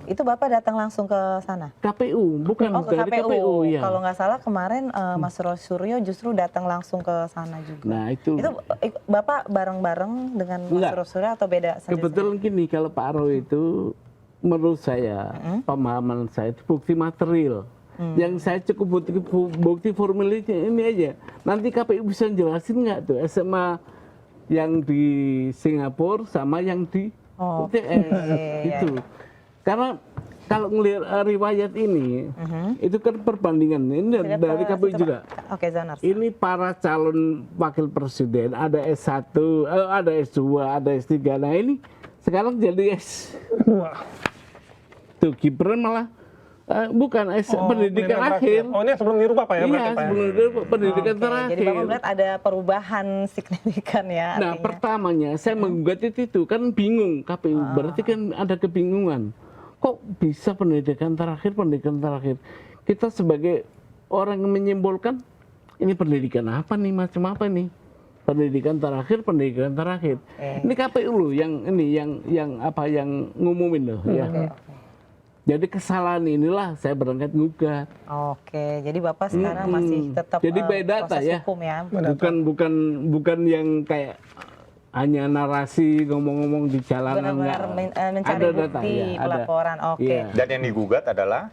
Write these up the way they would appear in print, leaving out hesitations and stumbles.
Itu Bapak datang langsung ke sana? KPU, bukan Oh, ke dari KPU. KPU ya. Kalau nggak salah kemarin Mas Suryo justru datang langsung ke sana juga. Nah itu Bapak bareng-bareng dengan Enggak. Mas Suryo atau beda sendiri? Kebetulan gini, kalau Pak Roy itu menurut saya, pemahaman saya itu bukti material. Yang saya cukup bukti formilnya ini aja. Nanti KPU bisa jelasin nggak tuh SMA yang di Singapura sama yang di UTS itu. Karena kalau ngelihat riwayat ini, itu kan perbandingan ini dari KPU juga. Oke, Zanar. Ini para calon wakil presiden, ada S1, ada S2, ada S3. Nah ini sekarang jadi S2. Tuh Gibran malah bukan pendidikan akhir. Oh, ini sebelum dirubah Pak ya? Iya, sebelum dirubah pendidikan terakhir. Jadi Bapak melihat ada perubahan signifikan ya. Nah, artinya. pertamanya saya menggugat itu kan bingung KPU. Berarti kan ada kebingungan. Kok bisa pendidikan terakhir? Kita sebagai orang yang menyimpulkan ini pendidikan apa nih, macam apa nih? Pendidikan terakhir. Ini KPU loh yang ngumumin loh ya. Jadi kesalahan inilah saya berangkat ngugat. Oke, jadi Bapak sekarang masih tetap jadi beda data proses ya. hukum ya. Bukan yang kayak hanya narasi ngomong-ngomong di jalanan. Benar-benar mencari ada bukti data, ya, pelaporan. Oke. Iya. Dan yang digugat adalah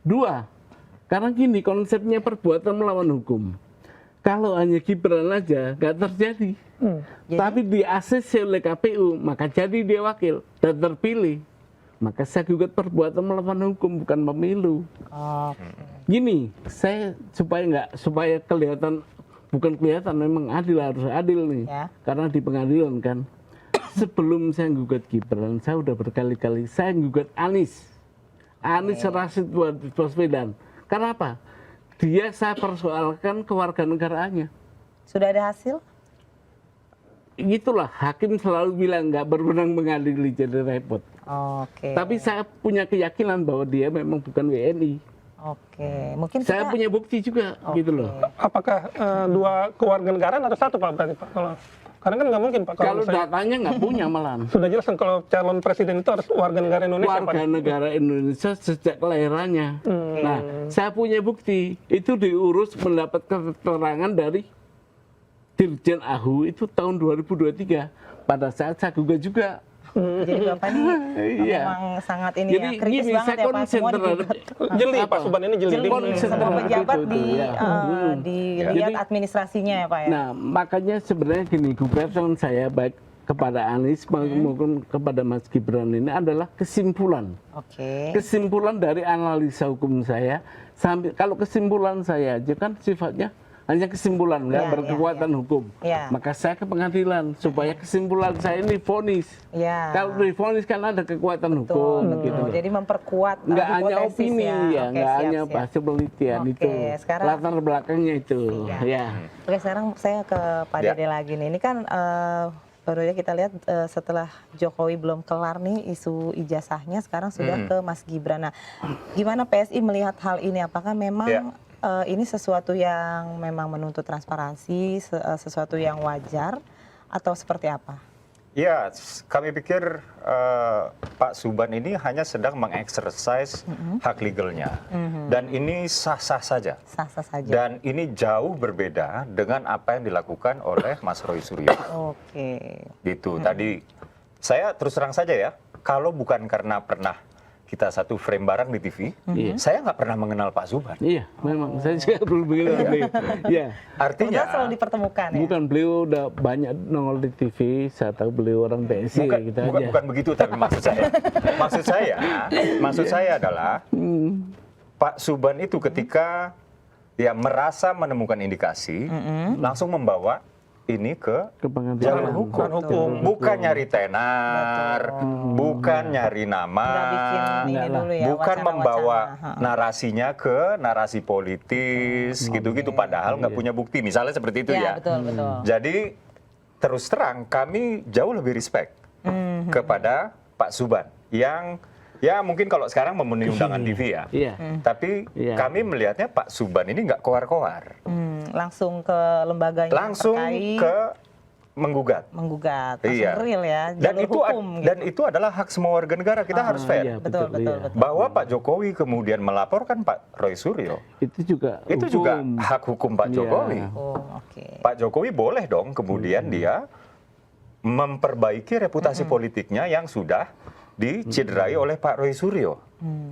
2. Karena gini konsepnya perbuatan melawan hukum. Kalau hanya Gibran aja nggak terjadi. Tapi di ACC oleh KPU maka jadi dia wakil dan terpilih. Maka saya gugat perbuatan melawan hukum, bukan pemilu. Gini, saya supaya kelihatan, bukan kelihatan, memang harus adil nih. Ya. Karena di pengadilan kan, sebelum saya gugat Gibran, saya udah berkali-kali saya gugat Anies Rashid Baswedan. Karena apa? Dia saya persoalkan kewarganegaraannya. Sudah ada hasil? Itulah hakim selalu bilang nggak berwenang mengadili, jadi repot. Oke. Tapi saya punya keyakinan bahwa dia memang bukan WNI. Oke, mungkin Saya punya bukti juga, gitu loh. Apakah 2 kewarganegaraan atau 1 Pak berarti Pak? Karena kan nggak mungkin Pak. Kalau datanya nggak punya malahan. Sudah jelas kan kalau calon presiden itu harus warga negara Indonesia. Warga negara Indonesia sejak kelahirannya. Nah, saya punya bukti. Itu diurus mendapat keterangan dari Dirjen AHU itu tahun 2023. Pada saat saya gugat juga. Jadi Bapak ini memang sangat ini Jadi ya, kritis banget ya Pak, semua digugat. Jeli Pak Suban ini jeli. Semua pejabat ya. dilihat administrasinya ya Pak ya. Nah, makanya sebenarnya gini, gugatan saya baik kepada Anies maupun kepada Mas Gibran ini adalah kesimpulan. Oke. Kesimpulan dari analisa hukum saya. Sampai kalau kesimpulan saya aja kan sifatnya hanya kesimpulan, nggak berkekuatan hukum. Ya. Maka saya ke pengadilan supaya kesimpulan saya ini vonis. Ya. Kalau divonis kan ada kekuatan hukum. Gitu. Jadi memperkuat nggak hanya hipotesis opini ya, Oke, nggak siap, hanya siap. hasil penelitian Oke, itu. sekarang- Latar belakangnya itu. Ya. Oke, sekarang saya ke Pak Dede lagi nih. Ini kan baru ya kita lihat setelah Jokowi belum kelar nih isu ijazahnya, sekarang sudah ke Mas Gibran. Nah, gimana PSI melihat hal ini? Apakah memang ini sesuatu yang memang menuntut transparansi, sesuatu yang wajar, atau seperti apa? ya kami pikir Pak Suban ini hanya sedang mengeksersis hak legalnya. Dan ini sah-sah saja. Sah-sah saja. Dan ini jauh berbeda dengan apa yang dilakukan oleh Mas Roy Suryo. Oke. Gitu. Tadi saya terus terang saja ya, kalau bukan karena pernah kita satu frame bareng di TV, saya nggak pernah mengenal Pak Suban. Iya, memang saya juga belum bilang. Iya. Artinya Kemudian selalu dipertemukan ya? Bukan, beliau udah banyak nongol di TV, saya tahu beliau orang PSI gitu aja. bukan begitu, tapi maksud saya adalah Pak Suban itu ketika ya merasa menemukan indikasi, langsung membawa ini ke jalur hukum. Bukan nyari tenar, bukan nyari nama, Nggak bikin ini dulu ya, bukan wacana-wacana. membawa narasinya ke narasi politis, gitu-gitu. Padahal nggak punya bukti, misalnya seperti itu ya. Betul, betul. Jadi terus terang kami jauh lebih respect kepada Pak Suban yang ya mungkin kalau sekarang memenuhi undangan TV ya. Tapi kami melihatnya Pak Suban ini nggak koar-koar. Langsung ke lembaganya Langsung terkait. ke Menggugat, langsung real ya, jalur hukum. Dan itu adalah hak semua warga negara, kita harus fair. Iya, Betul. Bahwa Pak Jokowi kemudian melaporkan Pak Roy Suryo, itu juga hak hukum Pak Jokowi. Pak Jokowi boleh dong kemudian dia memperbaiki reputasi politiknya yang sudah dicederai oleh Pak Roy Suryo,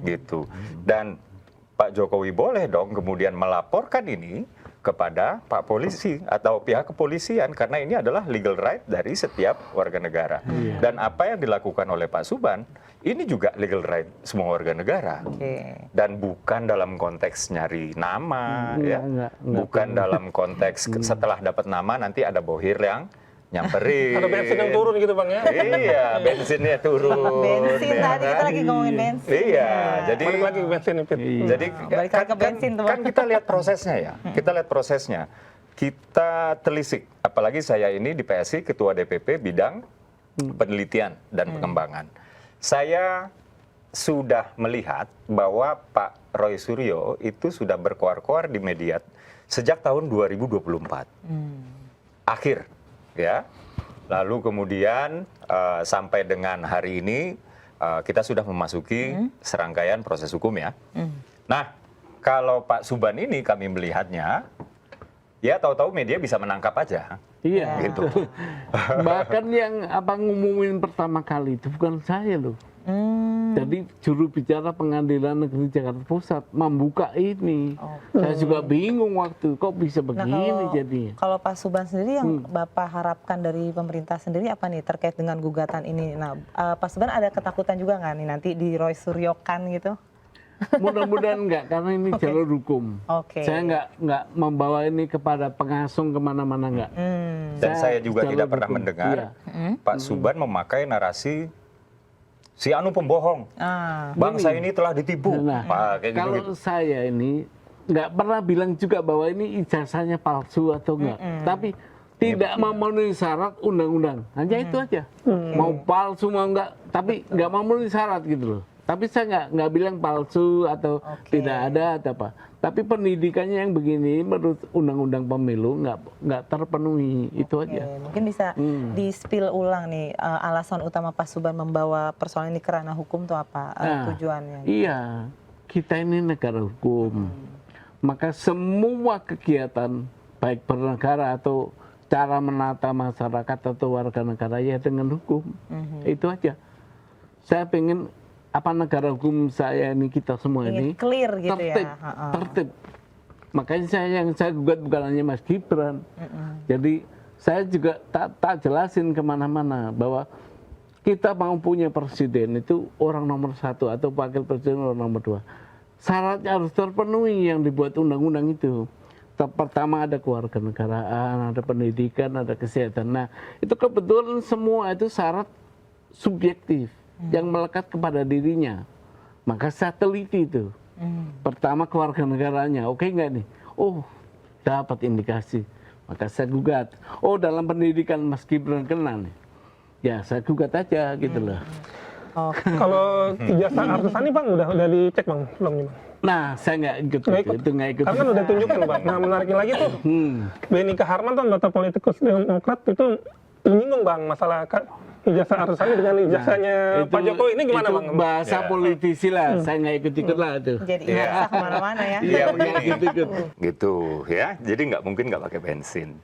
gitu. Dan Pak Jokowi boleh dong kemudian melaporkan ini kepada Pak Polisi atau pihak kepolisian, karena ini adalah legal right dari setiap warga negara. Dan apa yang dilakukan oleh Pak Suban ini juga legal right semua warga negara. Dan bukan dalam konteks nyari nama, bukan dalam konteks setelah dapat nama nanti ada bohir yang nyamperin. Ada bensin yang turun gitu Bang ya? Iya, bensinnya turun. Bensin tadi kita lagi ngomongin bensin. Iya, jadi balik lagi ke bensin nih, Pit. Jadi Balik lagi ke bensin, kan kita lihat prosesnya ya. Kita lihat prosesnya. Kita telisik. Apalagi saya ini di PSI Ketua DPP bidang penelitian dan pengembangan. Saya sudah melihat bahwa Pak Roy Suryo itu sudah berkoar-koar di media sejak tahun 2024. Akhir. Ya, lalu kemudian sampai dengan hari ini kita sudah memasuki serangkaian proses hukum ya. Nah, kalau Pak Suban ini kami melihatnya, ya tahu-tahu media bisa menangkap aja. Iya, gitu. Bahkan yang ngumumin pertama kali itu bukan saya loh. Jadi juru bicara Pengadilan Negeri Jakarta Pusat membuka ini. Saya juga bingung waktu kok bisa begini jadinya. Kalau Pak Suban sendiri yang Bapak harapkan dari pemerintah sendiri apa nih terkait dengan gugatan ini? Nah, Pak Suban ada ketakutan juga nggak nih nanti di Roy Suryokan gitu? Mudah-mudahan enggak, karena ini jalur hukum. Saya enggak membawa ini kepada pengasung kemana-mana enggak. Dan saya juga tidak pernah mendengar Pak Suban memakai narasi si anu pembohong, bangsa ini telah ditipu. Kalau saya ini nggak pernah bilang juga bahwa ini ijazahnya palsu atau enggak, tapi tidak memenuhi syarat undang-undang, hanya itu aja. Mau palsu mau enggak, tapi nggak memenuhi syarat gitu loh. Tapi saya nggak bilang palsu atau tidak ada atau apa. Tapi pendidikannya yang begini menurut undang-undang pemilu nggak terpenuhi, itu aja. Mungkin bisa di-spill ulang nih alasan utama Pak Suban membawa persoalan ini ke ranah hukum itu apa tujuannya? Iya, kita ini negara hukum. Maka semua kegiatan baik bernegara atau cara menata masyarakat atau warga negara ya dengan hukum. Itu aja. Saya pengen negara hukum saya ini, kita semua ini clear gitu tertib. Makanya yang saya gugat bukan hanya Mas Gibran. Jadi saya juga tak jelasin kemana-mana bahwa kita mau punya presiden itu orang nomor 1 atau wakil presiden orang nomor 2. Syaratnya harus terpenuhi yang dibuat undang-undang itu. Pertama ada kewarganegaraan, ada pendidikan, ada kesehatan. Nah itu kebetulan semua itu syarat subjektif yang melekat kepada dirinya. Maka saya teliti itu. Pertama kewarganegaraannya, oke nggak nih? Oh, dapat indikasi. Maka saya gugat. Oh, dalam pendidikan Mas Gibran kena nih. Ya, saya gugat aja gitu loh. Kalau ijazah Artesani Bang udah dicek Bang belum nih Bang? Nah, saya nggak ikut. Itu nggak ikut. Karena kan udah tunjukkan Bang. Nah, menariknya lagi tuh, Benny Kaharman tuh anggota politikus Demokrat itu menyinggung Bang masalah ijazah Artesani dengan ijazahnya Pak Jokowi ini gimana Bang? Bahasa politisi lah, saya nggak ikut-ikut lah tuh. Jadi ijazah kemana-mana ya. Iya, begini. Gitu ya, jadi nggak mungkin nggak pakai bensin.